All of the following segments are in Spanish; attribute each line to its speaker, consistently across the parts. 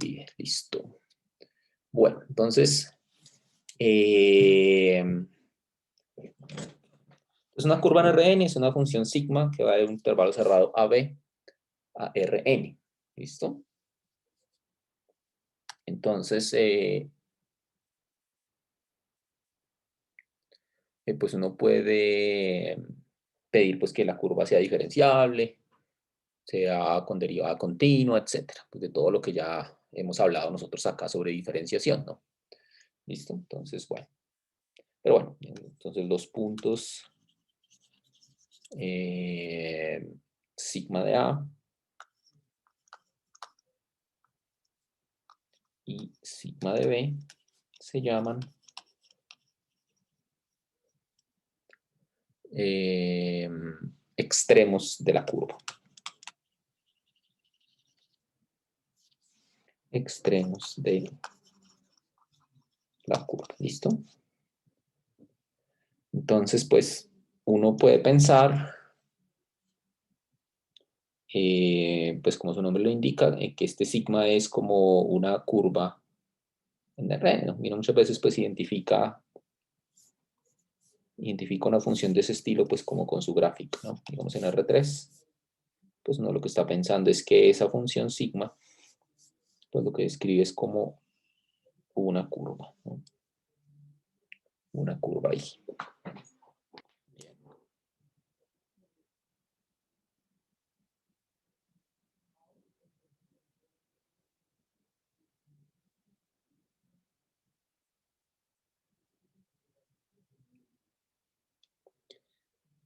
Speaker 1: escribe, listo. Bueno, entonces, es una curva en Rn, es una función sigma que va de un intervalo cerrado AB a Rn, ¿listo? Entonces, pues uno puede pedir pues, que la curva sea diferenciable, sea con derivada continua, etcétera, pues de todo lo que ya hemos hablado nosotros acá sobre diferenciación, ¿no? ¿Listo? Entonces, bueno. Pero bueno, entonces los puntos sigma de A y sigma de B se llaman extremos de la curva. Extremos de la curva, ¿listo? Entonces, pues, uno puede pensar, pues como su nombre lo indica, que este sigma es como una curva en R, ¿no? Mira, muchas veces pues identifica una función de ese estilo pues como con su gráfico, ¿no? Digamos en R3, pues uno lo que está pensando es que esa función sigma, pues lo que describe es como una curva, ¿no? Una curva ahí. Bien.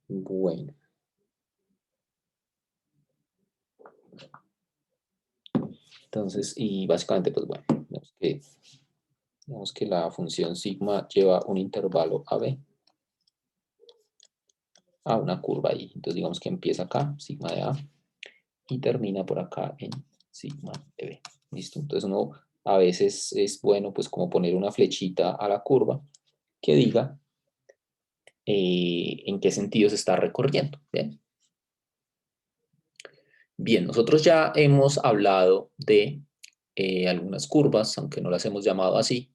Speaker 1: Bueno. Entonces, y básicamente, pues bueno, digamos que la función sigma lleva un intervalo AB a una curva ahí. Entonces, digamos que empieza acá, sigma de A, y termina por acá en sigma de B. ¿Listo? Entonces, uno a veces es bueno, pues, como poner una flechita a la curva que diga en qué sentido se está recorriendo. ¿Bien? Bien, nosotros ya hemos hablado de algunas curvas, aunque no las hemos llamado así.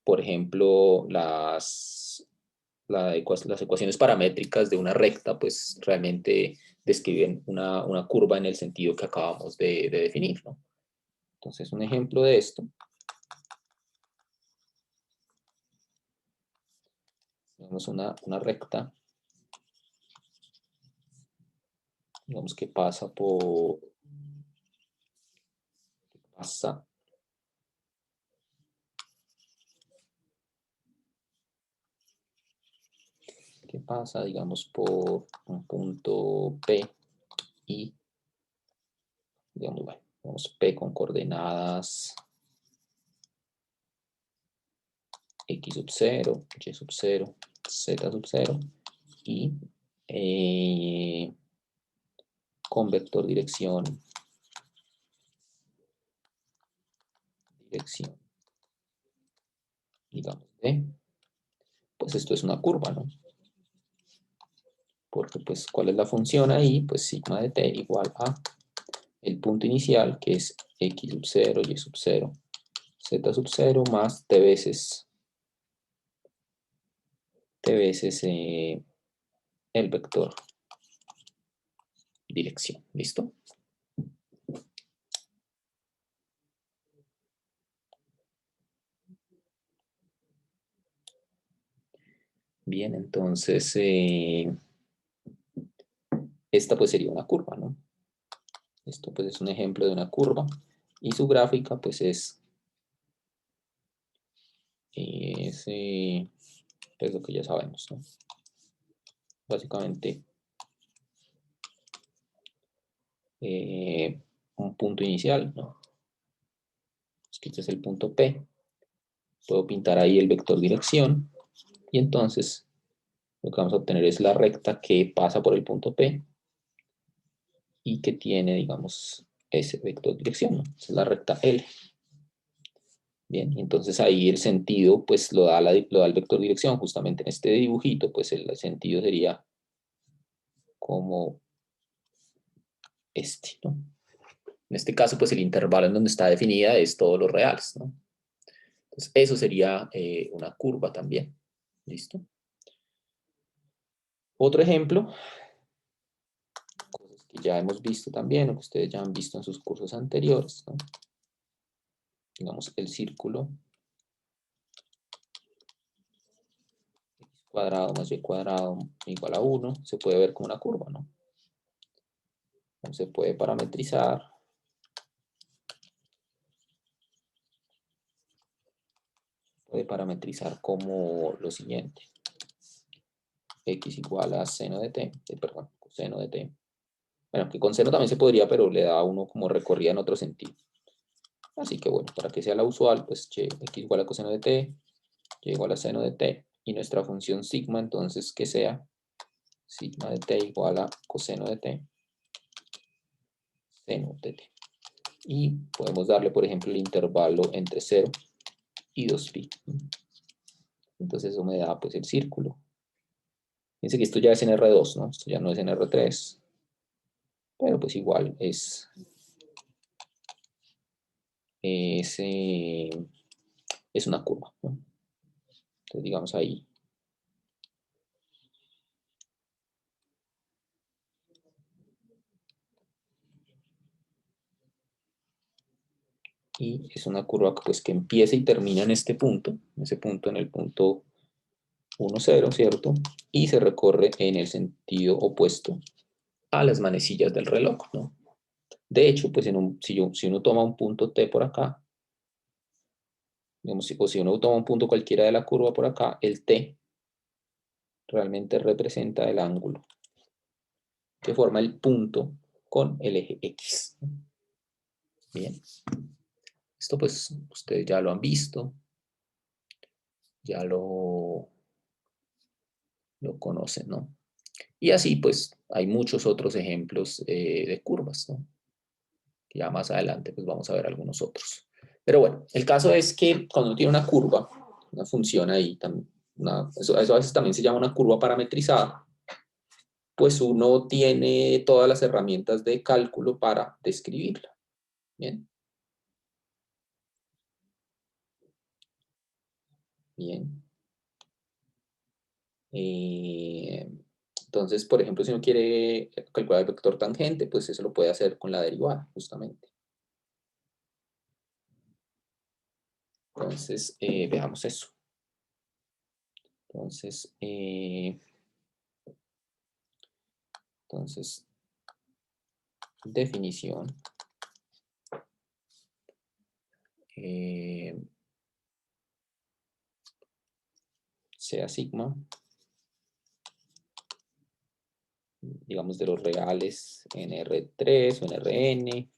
Speaker 1: Por ejemplo, las ecuaciones paramétricas de una recta, pues realmente describen una curva en el sentido que acabamos de definir, ¿no? Entonces, un ejemplo de esto, tenemos una recta, digamos que pasa digamos, por un punto P y, digamos, bueno, vamos P con coordenadas X sub 0, Y sub 0, Z sub 0 y con vector dirección, digamos, D, pues esto es una curva, ¿no? Porque, pues, ¿cuál es la función ahí? Pues sigma de t igual a el punto inicial, que es X sub 0, Y sub 0, Z sub 0, más t veces el vector dirección. ¿Listo? Bien, entonces esta pues sería una curva, ¿no? Esto pues es un ejemplo de una curva y su gráfica pues es lo que ya sabemos, ¿no? Básicamente un punto inicial, ¿no? Es que este es el punto P. Puedo pintar ahí el vector dirección y entonces lo que vamos a obtener es la recta que pasa por el punto P y que tiene, digamos, ese vector dirección, ¿no? Es la recta L. Bien, entonces ahí el sentido pues lo da el vector dirección, justamente en este dibujito pues el sentido sería como este, ¿no? En este caso, pues el intervalo en donde está definida es todos los reales, ¿no? Entonces, eso sería una curva también. ¿Listo? Otro ejemplo, cosas que ya hemos visto también, o que ustedes ya han visto en sus cursos anteriores, ¿no? Digamos, el círculo x cuadrado más y cuadrado igual a 1, se puede ver como una curva, ¿no? Se puede parametrizar. Puede parametrizar como lo siguiente. X igual a seno de t, perdón, coseno de t. Bueno, que con seno también se podría, pero le da a uno como recorrida en otro sentido. Así que bueno, para que sea la usual, pues x igual a coseno de t, y igual a seno de t, y nuestra función sigma, entonces, que sea sigma de t igual a coseno de t, seno de t. Y podemos darle, por ejemplo, el intervalo entre 0 y 2pi. Entonces eso me da, pues, el círculo. Fíjense que esto ya es en R2, ¿no? Esto ya no es en R3. Pero pues igual es, es una curva, ¿no? Entonces digamos ahí. Y es una curva pues, que empieza y termina en este punto, en ese punto, en el punto 1, 0, ¿cierto? Y se recorre en el sentido opuesto a las manecillas del reloj, ¿no? De hecho, pues si uno toma un punto T por acá, digamos, o si uno toma un punto cualquiera de la curva por acá, el T realmente representa el ángulo que forma el punto con el eje X. Bien. Esto pues ustedes ya lo han visto, ya lo conocen, ¿no? Y así pues hay muchos otros ejemplos de curvas, ¿no? Ya más adelante pues vamos a ver algunos otros. Pero bueno, el caso es que cuando uno tiene una curva, una función ahí, eso a veces también se llama una curva parametrizada, pues uno tiene todas las herramientas de cálculo para describirla. Bien. Bien. Entonces, por ejemplo, si uno quiere calcular el vector tangente, pues eso lo puede hacer con la derivada, justamente. Entonces, veamos eso. Entonces, definición. Sea sigma, digamos de los reales en R3 o en Rn,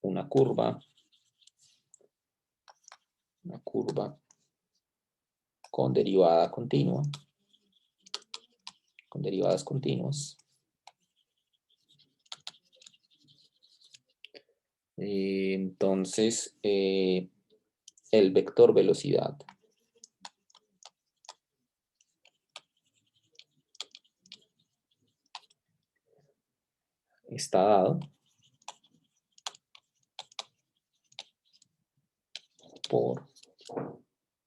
Speaker 1: una curva con derivada continua, con derivadas continuas. Entonces, el vector velocidad está dado por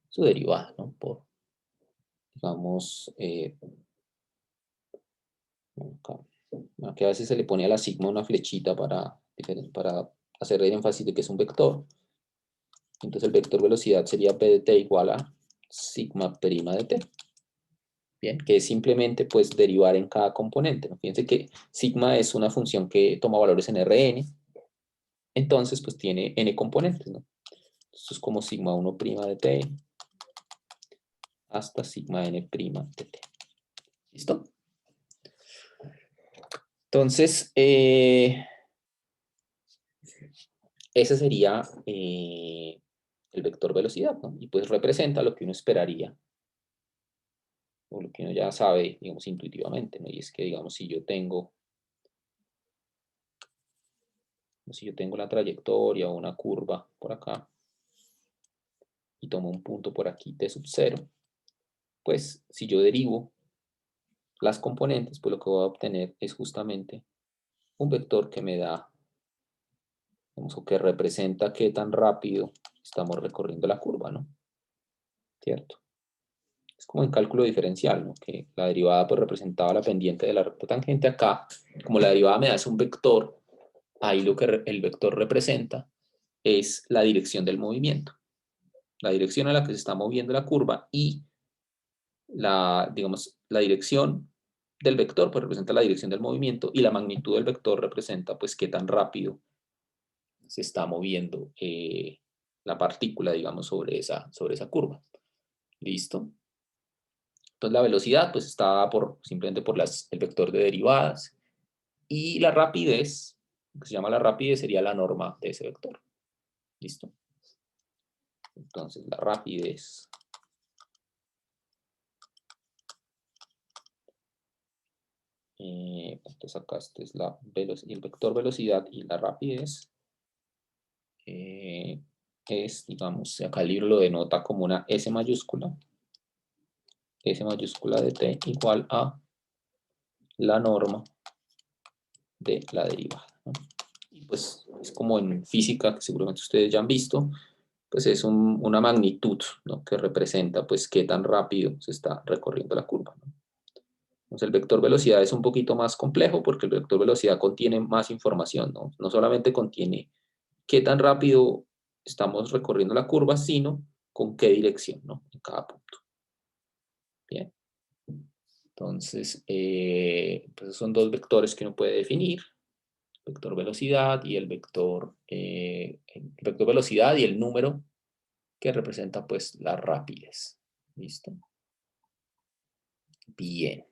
Speaker 1: su derivada, ¿no? Por, digamos, que a veces se le pone a la sigma una flechita para hacer el énfasis de que es un vector. Entonces el vector velocidad sería p de t igual a sigma prima de t. Bien, que es simplemente pues derivar en cada componente, ¿no? Fíjense que sigma es una función que toma valores en Rn, entonces pues tiene n componentes, ¿no? Esto es como sigma 1' de t hasta sigma n' de t. ¿Listo? Entonces, ese sería el vector velocidad, ¿no? Y pues representa lo que uno esperaría, o lo que uno ya sabe, digamos, intuitivamente, ¿no? Y es que, digamos, si yo tengo la trayectoria o una curva por acá, y tomo un punto por aquí, t sub 0, pues si yo derivo las componentes, pues lo que voy a obtener es justamente un vector que me da digamos, o que representa qué tan rápido estamos recorriendo la curva, ¿no? ¿Cierto? Es como en cálculo diferencial, ¿no? Que la derivada pues representaba la pendiente de la recta tangente. Acá, como la derivada me da un vector, ahí lo que el vector representa es la dirección del movimiento. La dirección a la que se está moviendo la curva y digamos, la dirección del vector pues representa la dirección del movimiento y la magnitud del vector representa pues qué tan rápido se está moviendo la partícula, digamos, sobre esa curva. ¿Listo? Entonces la velocidad pues está simplemente por el vector de derivadas y la rapidez, lo que se llama la rapidez, sería la norma de ese vector. ¿Listo? Entonces la rapidez entonces acá este es el vector velocidad y la rapidez es, digamos, acá el libro lo denota como una S mayúscula de t igual a la norma de la derivada, ¿no? Y pues es como en física, que seguramente ustedes ya han visto, pues es una magnitud, ¿no? Que representa pues qué tan rápido se está recorriendo la curva, ¿no? Entonces el vector velocidad es un poquito más complejo porque el vector velocidad contiene más información, ¿no? No solamente contiene qué tan rápido estamos recorriendo la curva, sino con qué dirección, ¿no? En cada punto. Bien. Entonces, pues son dos vectores que uno puede definir, el vector velocidad y el vector velocidad y el número que representa pues la rapidez. ¿Listo? Bien.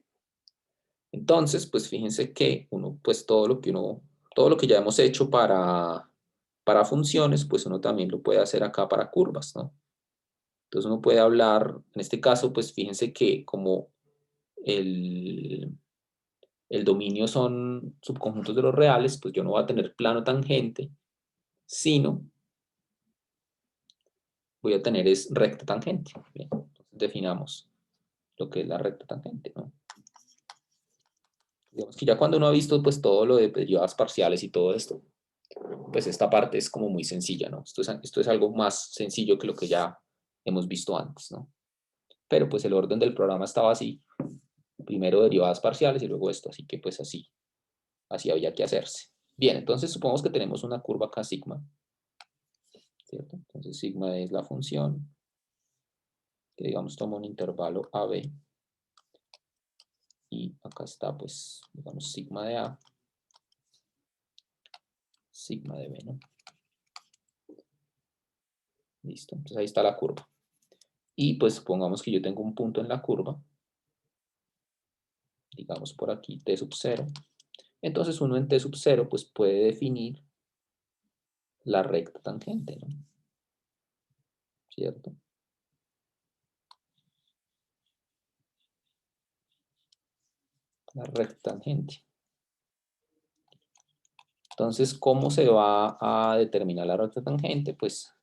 Speaker 1: Entonces, pues fíjense que uno, pues todo lo que ya hemos hecho para funciones, pues uno también lo puede hacer acá para curvas, ¿no? Entonces uno puede hablar, en este caso, pues fíjense que como el dominio son subconjuntos de los reales, pues yo no voy a tener plano tangente, sino voy a tener es recta tangente. Bien, entonces definamos lo que es la recta tangente, ¿no? Digamos que ya cuando uno ha visto pues todo lo de derivadas parciales y todo esto, pues esta parte es como muy sencilla, ¿no? Esto es algo más sencillo que lo que ya hemos visto antes, ¿no? Pero pues el orden del programa estaba así, primero derivadas parciales y luego esto, así que pues así había que hacerse. Bien, entonces supongamos que tenemos una curva acá sigma, ¿cierto? Entonces sigma es la función que digamos toma un intervalo AB y acá está pues digamos sigma de A, sigma de B, ¿no? Listo, entonces ahí está la curva. Y pues supongamos que yo tengo un punto en la curva, digamos por aquí t sub 0. Entonces uno en t sub 0 pues puede definir la recta tangente, ¿no? ¿Cierto? La recta tangente. Entonces, ¿cómo se va a determinar la recta tangente? Pues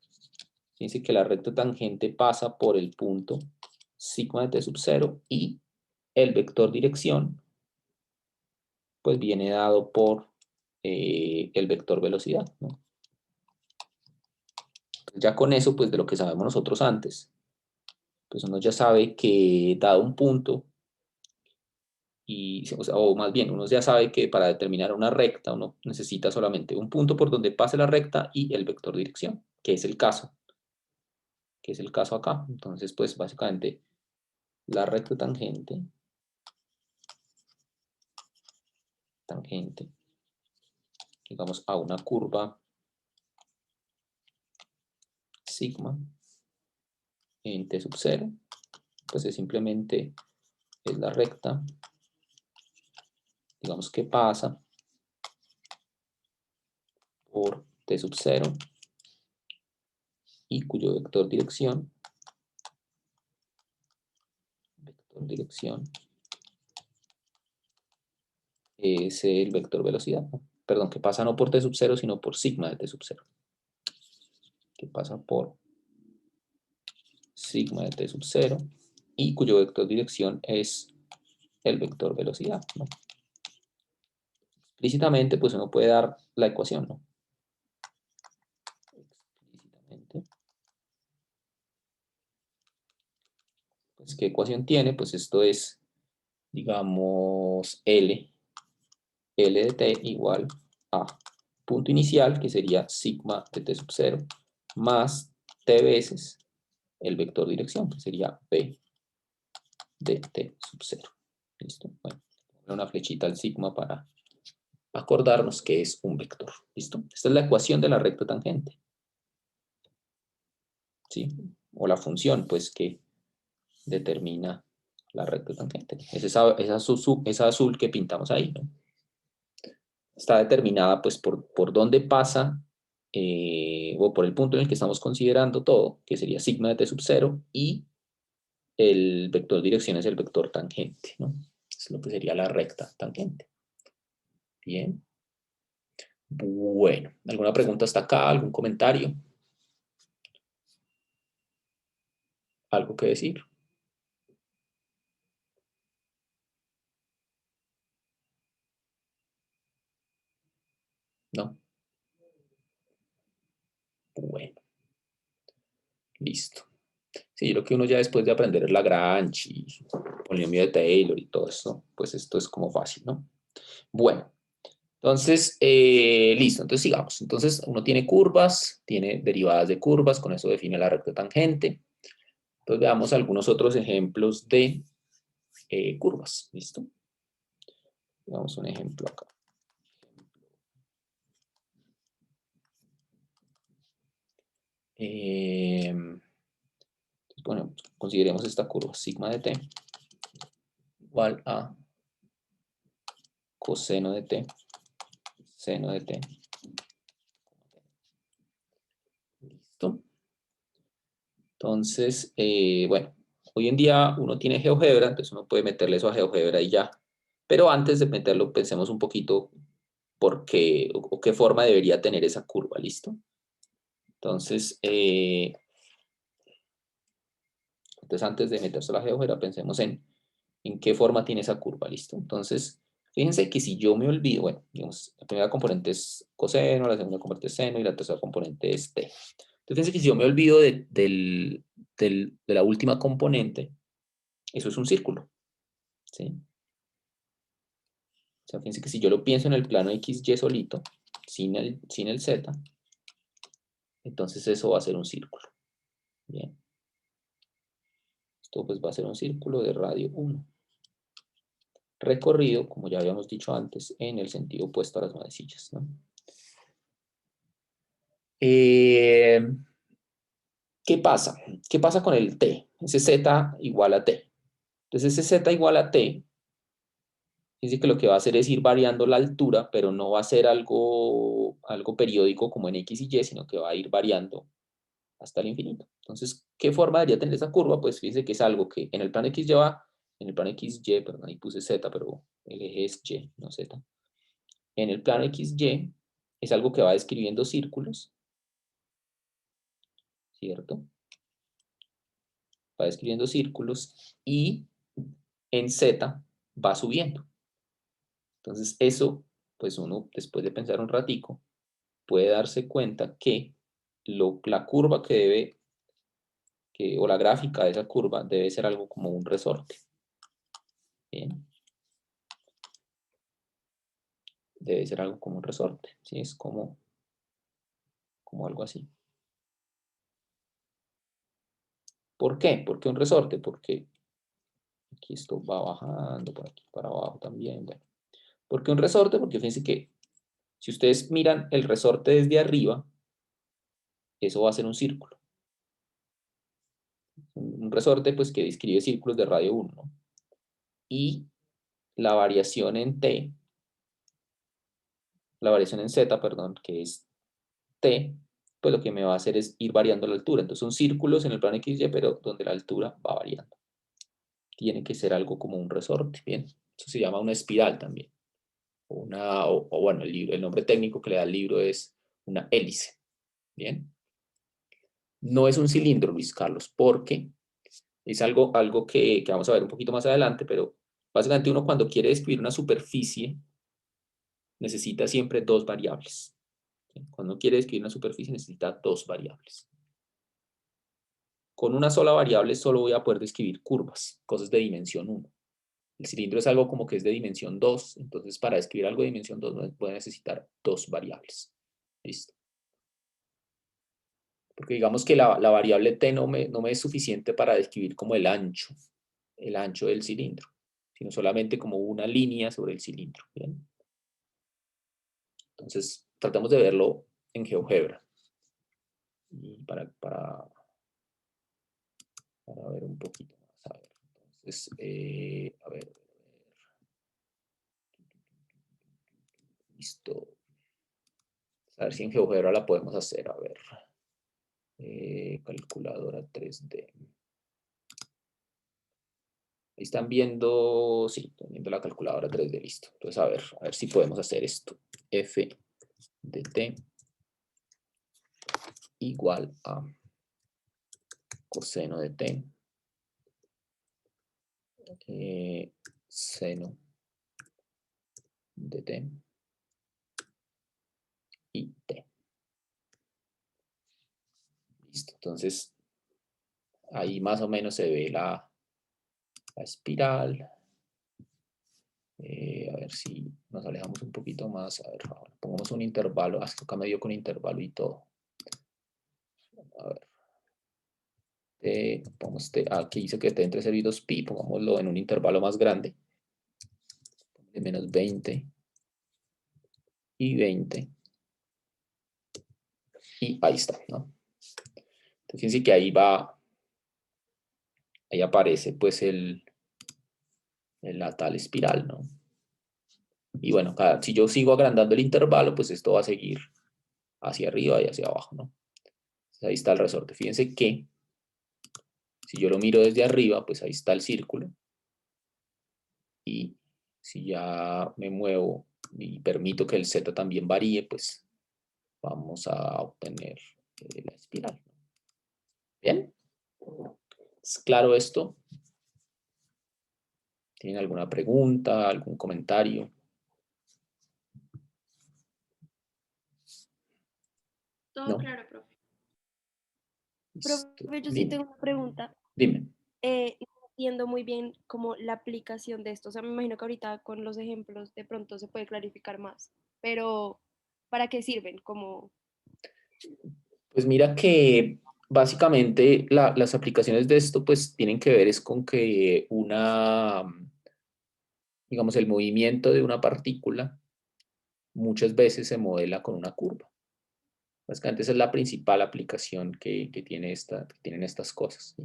Speaker 1: fíjense que la recta tangente pasa por el punto sigma de t sub 0 y el vector dirección pues viene dado por el vector velocidad, ¿no? Ya con eso, pues de lo que sabemos nosotros antes, pues uno ya sabe que dado un punto, o más bien, uno ya sabe que para determinar una recta uno necesita solamente un punto por donde pase la recta y el vector dirección, que es el caso acá. Entonces, pues básicamente la recta tangente, digamos, a una curva sigma en t sub 0, pues es simplemente es la recta, digamos, que pasa por t sub 0 y cuyo vector dirección es el vector velocidad, ¿no? Perdón, que pasa no por t sub 0, sino por sigma de t sub 0, que pasa por sigma de t sub 0 y cuyo vector dirección es el vector velocidad, ¿no? Explícitamente, pues uno puede dar la ecuación, ¿no? Pues, ¿qué ecuación tiene? Pues esto es, digamos, L de t igual a punto inicial, que sería sigma de t sub 0, más t veces el vector dirección, que sería b de t sub 0. ¿Listo? Bueno, una flechita al sigma para acordarnos que es un vector. ¿Listo? Esta es la ecuación de la recta tangente. ¿Sí? O la función, pues, que determina la recta tangente. Es esa azul que pintamos ahí, ¿no? Está determinada, pues, por dónde pasa, o por el punto en el que estamos considerando todo, que sería sigma de t sub 0, y el vector dirección es el vector tangente, ¿no? Es lo que sería la recta tangente. Bien. Bueno, ¿alguna pregunta hasta acá? ¿Algún comentario? ¿Algo que decir? ¿No? Bueno, listo. Sí, yo creo que uno ya después de aprender Lagrange y polinomio de Taylor y todo eso, pues esto es como fácil, ¿no? Bueno, entonces, listo, entonces sigamos. Entonces, uno tiene curvas, tiene derivadas de curvas, con eso define la recta tangente. Entonces, veamos algunos otros ejemplos de curvas, ¿listo? Veamos un ejemplo acá. Bueno, consideremos esta curva, sigma de t igual a coseno de t, seno de t. ¿Listo? Entonces, bueno, hoy en día uno tiene GeoGebra, entonces uno puede meterle eso a GeoGebra y ya. Pero antes de meterlo, pensemos un poquito por qué o qué forma debería tener esa curva, ¿listo? Entonces, antes de meterse a la GeoGebra, pensemos en qué forma tiene esa curva, ¿listo? Entonces, fíjense que si yo me olvido, bueno, digamos, la primera componente es coseno, la segunda componente es seno y la tercera componente es t. Entonces, fíjense que si yo me olvido de la última componente, eso es un círculo, ¿sí? O sea, fíjense que si yo lo pienso en el plano XY solito, sin el Z, entonces eso va a ser un círculo. Bien. Esto pues va a ser un círculo de radio 1. Recorrido, como ya habíamos dicho antes, en el sentido opuesto a las manecillas, ¿no? ¿Qué pasa? ¿Qué pasa con el T? Ese Z igual a T. Entonces ese Z igual a T, dice que lo que va a hacer es ir variando la altura, pero no va a ser algo periódico como en X y Y, sino que va a ir variando hasta el infinito. Entonces, ¿qué forma debería tener esa curva? Pues fíjense que es algo que en el plano XY va, en el plano XY, perdón, ahí puse Z, pero el eje es Y, no Z. En el plano XY es algo que va describiendo círculos, ¿cierto? Va describiendo círculos y en Z va subiendo. Entonces eso, pues uno después de pensar un ratico, puede darse cuenta que la curva que debe, o la gráfica de esa curva debe ser algo como un resorte. Bien. Debe ser algo como un resorte, ¿sí? Es como algo así. ¿Por qué? ¿Por qué un resorte? Porque aquí esto va bajando, por aquí para abajo también. Bueno. ¿Por qué un resorte? Porque fíjense que si ustedes miran el resorte desde arriba, eso va a ser un círculo. Un resorte pues que describe círculos de radio 1, ¿no? Y la variación en t, la variación en z, perdón, que es t, pues lo que me va a hacer es ir variando la altura. Entonces son círculos en el plano XY, pero donde la altura va variando. Tiene que ser algo como un resorte, ¿bien? Eso se llama una espiral también. O bueno, el nombre técnico que le da el libro es una hélice, ¿bien? No es un cilindro, Luis Carlos, porque es algo que vamos a ver un poquito más adelante, pero básicamente uno cuando quiere describir una superficie necesita siempre dos variables. ¿Sí? Cuando uno quiere describir una superficie necesita dos variables. con una sola variable solo voy a poder describir curvas, cosas de dimensión 1. El cilindro es algo como que es de dimensión 2, entonces para describir algo de dimensión 2 voy a necesitar dos variables. ¿Listo? Porque digamos que la variable t no me es suficiente para describir como el ancho del cilindro, sino solamente como una línea sobre el cilindro. ¿Bien? Entonces, tratamos de verlo en GeoGebra. Y para ver un poquito más. A ver, entonces, a ver. Listo. A ver si en GeoGebra la podemos hacer. A ver. Calculadora 3D. Ahí están viendo, sí, están viendo la calculadora 3D, listo. Entonces, a ver si podemos hacer esto. F de t igual a coseno de t, seno de t y t. Listo, entonces ahí más o menos se ve la espiral. A ver si nos alejamos un poquito más. A ver, pongamos un intervalo, hasta acá medio con intervalo y todo. A ver. Pongamos aquí dice que t entre 0 y 2pi, pongámoslo en un intervalo más grande. De menos 20 y 20. Y ahí está, ¿no? Entonces fíjense que ahí aparece pues la tal espiral, ¿no? Y bueno, si yo sigo agrandando el intervalo, pues esto va a seguir hacia arriba y hacia abajo, ¿no? Entonces ahí está el resorte. Fíjense que si yo lo miro desde arriba, pues ahí está el círculo. Y si ya me muevo y permito que el z también varíe, pues vamos a obtener la espiral. ¿Bien? ¿Es claro esto? ¿Tienen alguna pregunta, algún comentario?
Speaker 2: Todo
Speaker 1: ¿No?
Speaker 2: claro, profe.
Speaker 1: Listo.
Speaker 2: Profe, yo sí
Speaker 1: Dime,
Speaker 2: tengo una pregunta.
Speaker 1: dime.
Speaker 2: No entiendo muy bien como la aplicación de esto. O sea, me imagino que ahorita con los ejemplos de pronto se puede clarificar más. Pero, ¿para qué sirven? Como,
Speaker 1: Pues mira que básicamente las aplicaciones de esto pues tienen que ver es con que digamos, el movimiento de una partícula muchas veces se modela con una curva. Básicamente esa es la principal aplicación que tienen estas cosas. ¿Sí?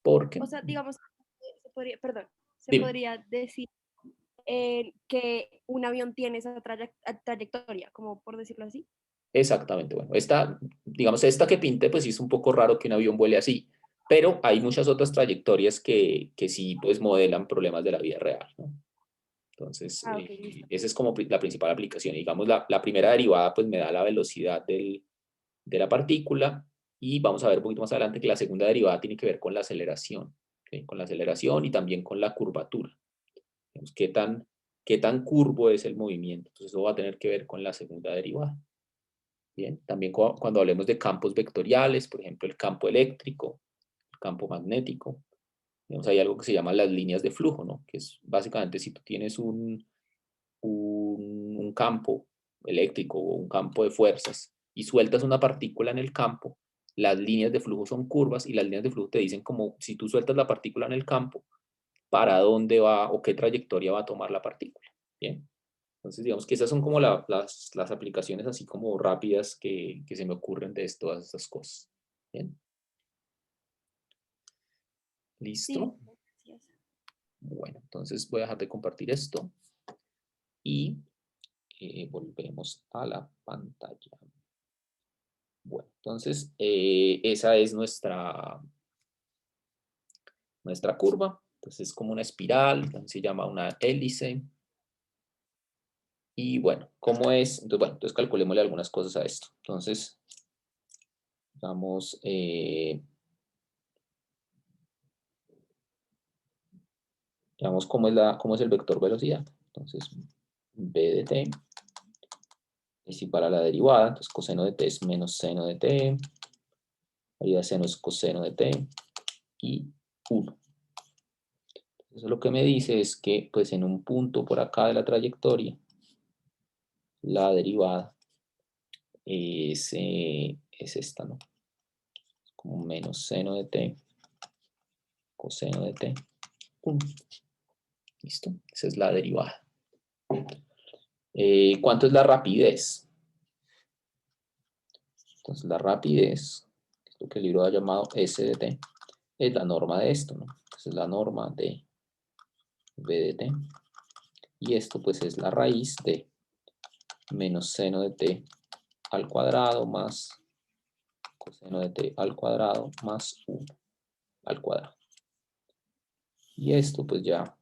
Speaker 1: Porque,
Speaker 2: o sea, digamos, se podría, perdón, se
Speaker 1: dime,
Speaker 2: podría decir que un avión tiene esa trayectoria, como por decirlo así.
Speaker 1: exactamente, bueno, digamos, esta que pinté, pues sí es un poco raro que un avión vuele así, pero hay muchas otras trayectorias que sí pues modelan problemas de la vida real, ¿no? Entonces,
Speaker 2: Ah, ok, listo.
Speaker 1: esa es como la principal aplicación. Digamos, la primera derivada pues me da la velocidad de la partícula y vamos a ver un poquito más adelante que la segunda derivada tiene que ver con la aceleración, ¿sí? Con la aceleración y también con la curvatura. Digamos, qué tan curvo es el movimiento. Entonces, eso va a tener que ver con la segunda derivada. Bien, también cuando hablemos de campos vectoriales, por ejemplo, el campo eléctrico, el campo magnético, digamos, hay algo que se llama las líneas de flujo, ¿no? Que es básicamente si tú tienes un campo eléctrico o un campo de fuerzas y sueltas una partícula en el campo, las líneas de flujo son curvas y las líneas de flujo te dicen como si tú sueltas la partícula en el campo, para dónde va o qué trayectoria va a tomar la partícula. Bien. Entonces, digamos que esas son como las aplicaciones así como rápidas que se me ocurren de todas estas cosas. Bien.
Speaker 2: Sí,
Speaker 1: ¿Listo?
Speaker 2: gracias.
Speaker 1: Bueno, entonces voy a dejar de compartir esto y volvemos a la pantalla. Bueno, entonces esa es nuestra curva. Entonces es como una espiral, se llama una hélice. Y bueno, ¿cómo es? Entonces, bueno, entonces calculémosle algunas cosas a esto. Entonces, vamos, digamos, cómo es el vector velocidad. Entonces, b de t es igual a la derivada. Entonces, coseno de t es menos seno de t. Variedad de seno es coseno de t y 1. Eso lo que me dice es que pues en un punto por acá de la trayectoria, la derivada es esta, ¿no? Como menos seno de t, coseno de t, 1. ¿Listo? Esa es la derivada. ¿Cuánto es la rapidez? Entonces la rapidez, que es lo que el libro ha llamado S de t, es la norma de esto, ¿no? Entonces la norma de v de t. Y esto pues es la raíz de menos seno de t al cuadrado más coseno de t al cuadrado más 1 al cuadrado. Y esto pues ya,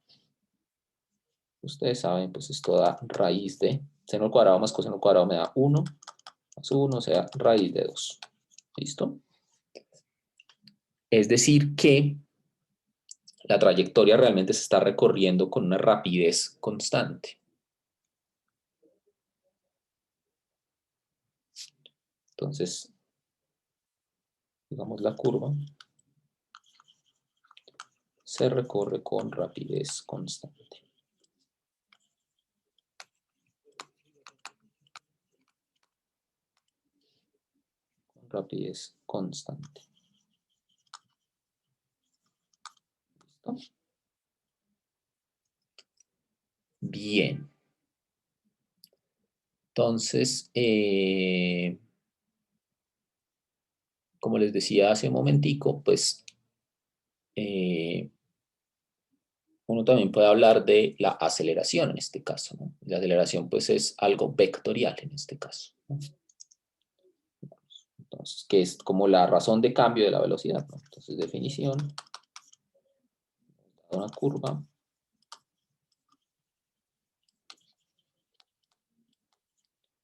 Speaker 1: ustedes saben, pues es toda raíz de seno al cuadrado más coseno al cuadrado me da 1 más 1, o sea, raíz de 2. ¿Listo? Es decir que la trayectoria realmente se está recorriendo con una rapidez constante. Entonces, digamos la curva se recorre con rapidez constante. Con rapidez constante. ¿Listo? Bien. Entonces, como les decía hace un momentico, pues uno también puede hablar de la aceleración en este caso, ¿no? La aceleración pues es algo vectorial en este caso, ¿no? Entonces, que es como la razón de cambio de la velocidad, ¿no? Entonces, definición, una curva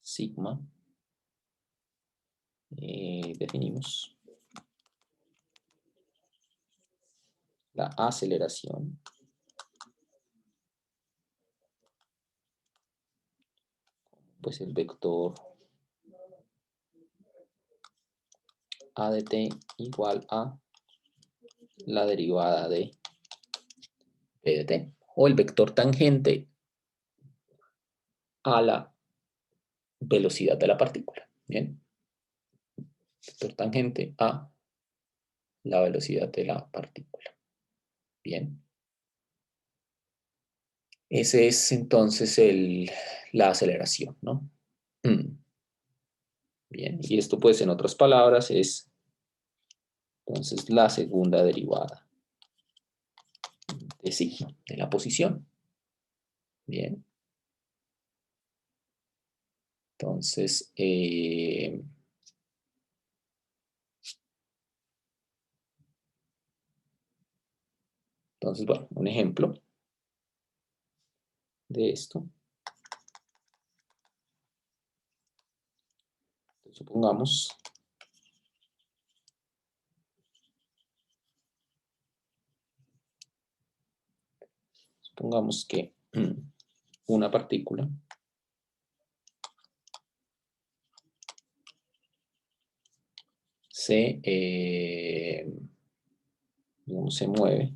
Speaker 1: sigma, definimos la aceleración pues el vector a de t igual a la derivada de p de t, o el vector tangente a la velocidad de la partícula. Bien, vector tangente a la velocidad de la partícula. Bien. Ese es entonces la aceleración, ¿no? Bien, y esto pues en otras palabras es entonces la segunda derivada de sigma, de la posición. Bien. Entonces, bueno, un ejemplo de esto. Supongamos que una partícula se mueve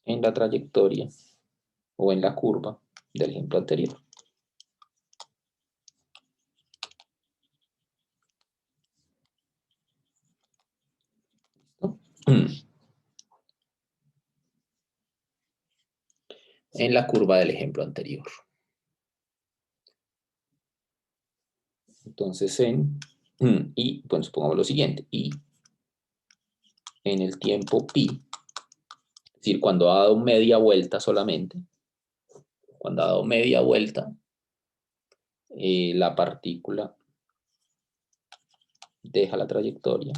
Speaker 1: en la trayectoria o en la curva del ejemplo anterior. ¿No? En la curva del ejemplo anterior. Entonces y bueno, supongamos lo siguiente, y en el tiempo pi, es decir, cuando ha dado media vuelta solamente, cuando ha dado media vuelta, la partícula deja la trayectoria,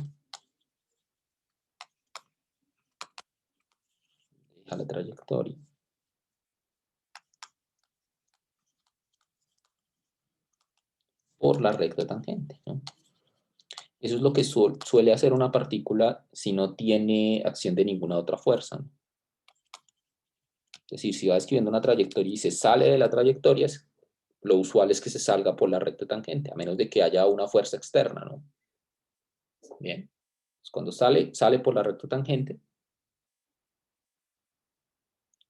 Speaker 1: por la recta tangente, ¿no? Eso es lo que suele hacer una partícula si no tiene acción de ninguna otra fuerza, ¿no? Es decir, si va escribiendo una trayectoria y se sale de la trayectoria, lo usual es que se salga por la recta tangente, a menos de que haya una fuerza externa, ¿no? Bien. Entonces, cuando sale por la recta tangente.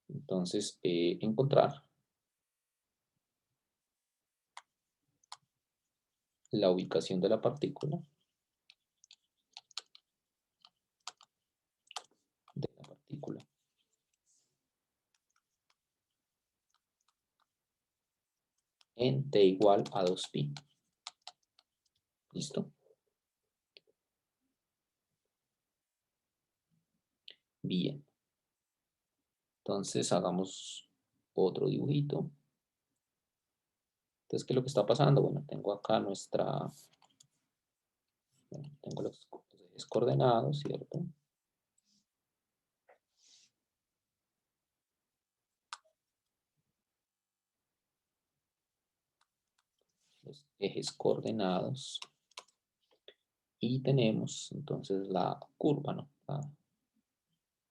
Speaker 1: Entonces, encontrar la ubicación de la partícula en t igual a 2pi. ¿Listo? Bien. Entonces hagamos otro dibujito. Entonces, ¿qué es lo que está pasando? Bueno, tengo acá tengo los ejes coordenados, ¿cierto? Los ejes coordenados. Y tenemos entonces la curva, ¿no?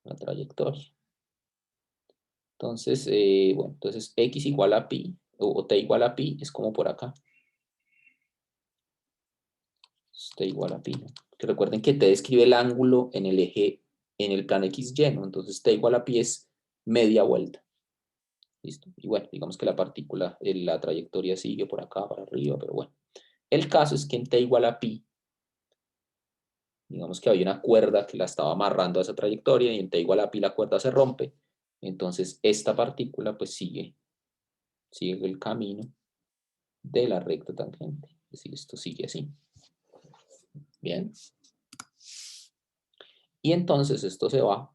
Speaker 1: La trayectoria. Entonces, bueno, entonces x igual a pi, o t igual a pi, es como por acá. T igual a pi, ¿no? Que recuerden que t describe el ángulo en el eje, en el plano x lleno. Entonces, t igual a pi es media vuelta. ¿Listo? Y bueno, digamos que la partícula, la trayectoria sigue por acá, para arriba, pero bueno. El caso es que en t igual a pi, digamos que había una cuerda que la estaba amarrando a esa trayectoria y en t igual a pi la cuerda se rompe. Entonces, esta partícula pues sigue el camino de la recta tangente. Es decir, esto sigue así. Bien. Y entonces esto se va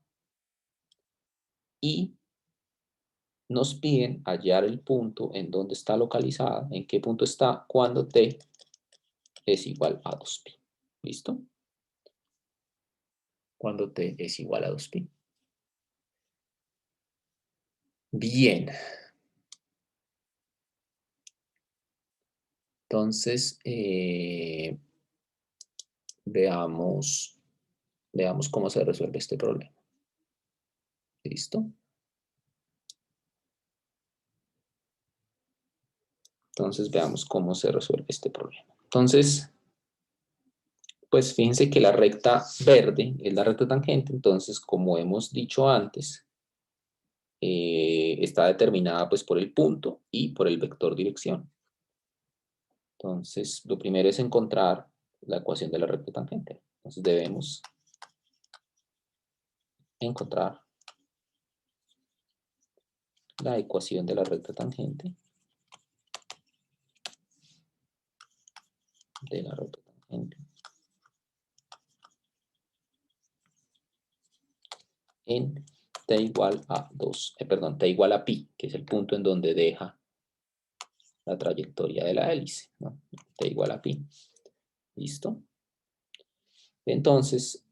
Speaker 1: y nos piden hallar el punto en donde está localizada, en qué punto está cuando t es igual a 2pi. ¿Listo? Cuando t es igual a 2pi. Bien. Entonces, veamos cómo se resuelve este problema. ¿Listo? Entonces, veamos cómo se resuelve este problema. Entonces, pues fíjense que la recta verde es la recta tangente, entonces, como hemos dicho antes, está determinada pues por el punto y por el vector dirección. Entonces, lo primero es encontrar la ecuación de la recta tangente. Entonces, debemos encontrar la ecuación de la recta tangente en t igual a 2, t igual a pi, que es el punto en donde deja la trayectoria de la hélice, ¿no? T igual a pi. ¿Listo? Entonces,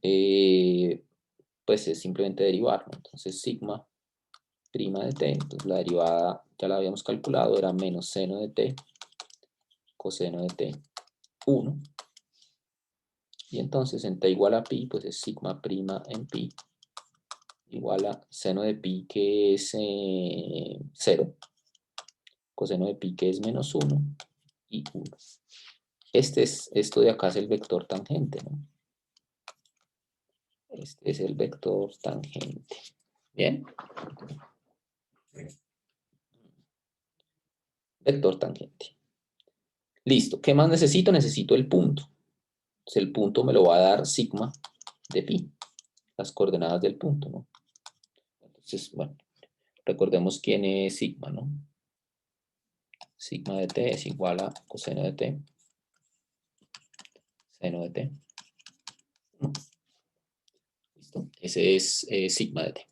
Speaker 1: pues es simplemente derivar, ¿no? Entonces, sigma prima de t, entonces la derivada ya la habíamos calculado, era menos seno de t, coseno de t, 1. Y entonces en t igual a pi, pues es sigma prima en pi igual a seno de pi, que es 0, coseno de pi, que es menos 1, y 1. Esto de acá es el vector tangente, ¿no? Este es el vector tangente. ¿Bien? Vector tangente. Listo. ¿Qué más necesito? Necesito el punto. Entonces el punto me lo va a dar sigma de pi, las coordenadas del punto, ¿no? Entonces, bueno, recordemos quién es sigma, ¿no? Sigma de t es igual a coseno de t, seno de t. ¿Listo? Ese es sigma de t.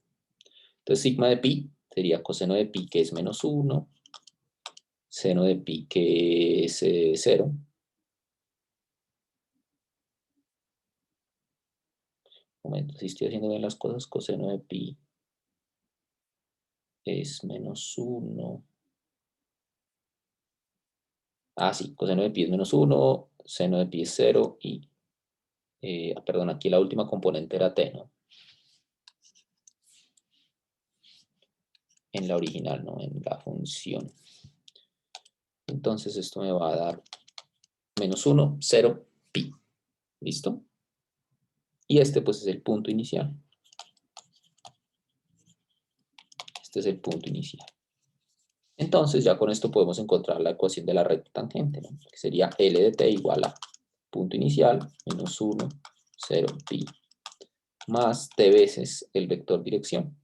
Speaker 1: Entonces, sigma de pi sería coseno de pi, que es menos 1, seno de pi, que es 0. Un momento, si estoy haciendo bien las cosas, coseno de pi es menos 1. Ah, sí, coseno de pi es menos 1, seno de pi es 0 y, perdón, aquí la última componente era t, ¿no? En la original, ¿no? En la función. Entonces esto me va a dar menos 1, 0, pi. ¿Listo? Y este pues es el punto inicial. Este es el punto inicial. Entonces ya con esto podemos encontrar la ecuación de la recta tangente, ¿no? Que sería L de t igual a punto inicial menos 1, 0, pi, más t veces el vector dirección,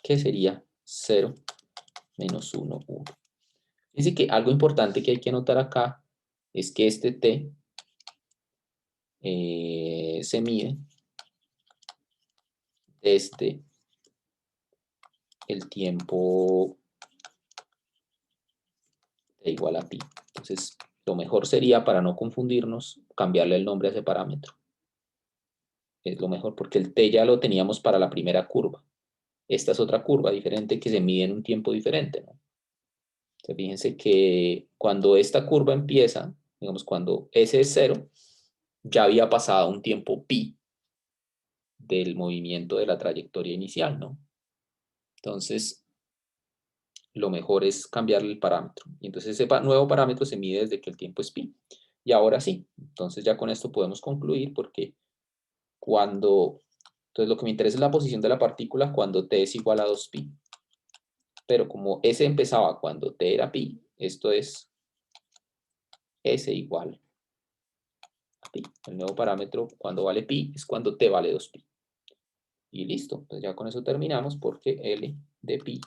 Speaker 1: que sería 0, menos 1, 1. Fíjense que algo importante que hay que anotar acá es que este t se mide desde el tiempo t igual a pi. Entonces, lo mejor sería, para no confundirnos, cambiarle el nombre a ese parámetro. Es lo mejor, porque el t ya lo teníamos para la primera curva. Esta es otra curva diferente que se mide en un tiempo diferente, ¿no? Entonces, fíjense que cuando esta curva empieza, digamos, cuando s es 0, ya había pasado un tiempo pi del movimiento de la trayectoria inicial, ¿no? Entonces, lo mejor es cambiarle el parámetro. Y entonces ese nuevo parámetro se mide desde que el tiempo es pi. Y ahora sí, entonces ya con esto podemos concluir, porque entonces lo que me interesa es la posición de la partícula cuando t es igual a 2pi. Pero como s empezaba cuando t era pi, esto es s igual a pi. El nuevo parámetro cuando vale pi es cuando t vale 2pi. Y listo, pues ya con eso terminamos, porque L de pi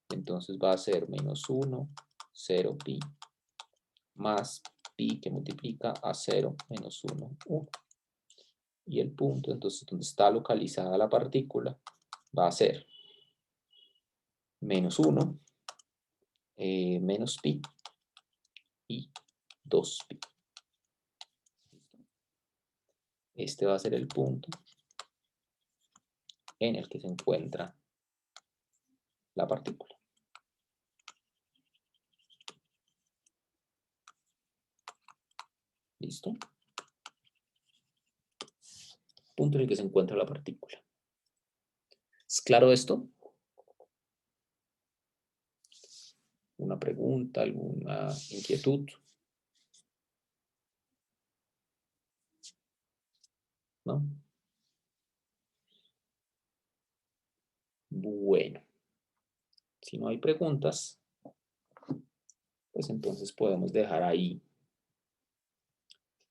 Speaker 1: entonces va a ser menos 1, 0 pi, más pi que multiplica a 0 menos 1, 1. Y el punto, entonces, donde está localizada la partícula, va a ser menos 1, menos pi y 2pi. Este va a ser el punto en el que se encuentra la partícula. ¿Listo? Punto en el que se encuentra la partícula. ¿Es claro esto? ¿Una pregunta, alguna inquietud? ¿No? Bueno, si no hay preguntas, pues entonces podemos dejar ahí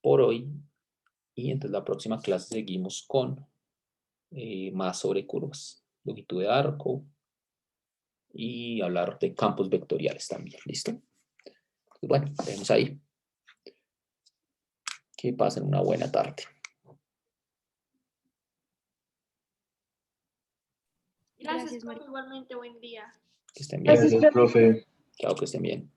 Speaker 1: por hoy. Y entonces la próxima clase seguimos con más sobre curvas, longitud de arco y hablar de campos vectoriales también. ¿Listo? Pues bueno, dejemos ahí. Que pasen una buena tarde.
Speaker 2: Gracias,
Speaker 3: Profe,
Speaker 2: María.
Speaker 3: igualmente, buen día.
Speaker 1: Que estén bien.
Speaker 4: Gracias, profe.
Speaker 1: Chao, que estén bien.